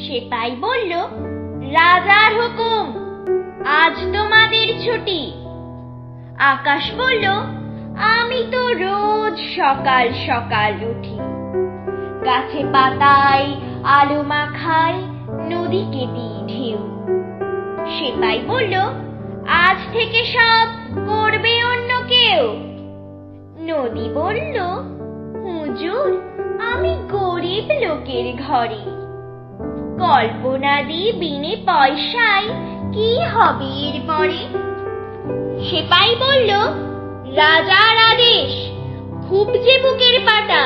সেপাই বলল, রাজার হুকুম, আজ তোমাদের ছুটি। আকাশ বলল, আমি তো রোজ সকাল সকাল উঠি, গাছে পাতায় আলো মাখায়, নদীকে দিই ঢেউ। সেপাই বলল, আজ থেকে সব করবে অন্য কেউ। নদী বলল, হুজুর, আমি গরিব লোকের ঘরে, কল্পনা দিয়ে বিনে পয়সায় কি হবে এরপরে। সেপাই বলল, রাজার আদেশ, খুব যে বুকের পাটা,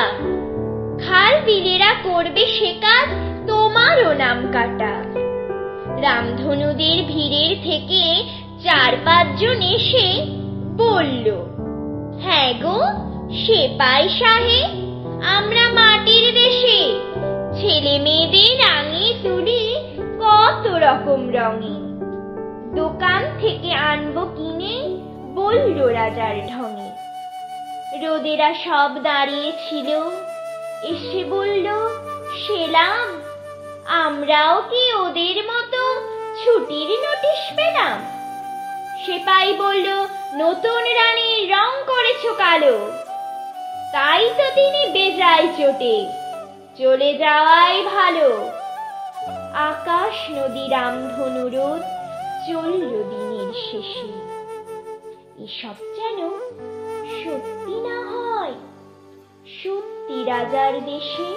খাল বিলেরা করবে সে কাজ, তোমারও নাম কাটা। রামধনুদের ভিড়ের থেকে 4-5 জন এসে বলল, হ্যাঁ গো সেপাই সাহেব, আমরা মাটির দেশে ছেলে মেয়েদের রাঙিয়ে তুলি কত রকম রঙে, দোকান থেকে আনবো কিনে, বলল রাজার ঢঙে। রোদেরা সব দাঁড়িয়েছিল, এসে বলল, সেলাম, আমরাও কি ওদের মতো ছুটির নোটিশ পেলাম? সেপাই বলল, নতুন রানীর রং করেছো কালো, তাই তো তিনি বেজায় চোটে, চলে যাওয়াই ভালো। আকাশ নদী রামধনু রোদ চলল দিনের শেষে, এসব যেন সত্যি না হয়, সত্যি রাজার দেশে।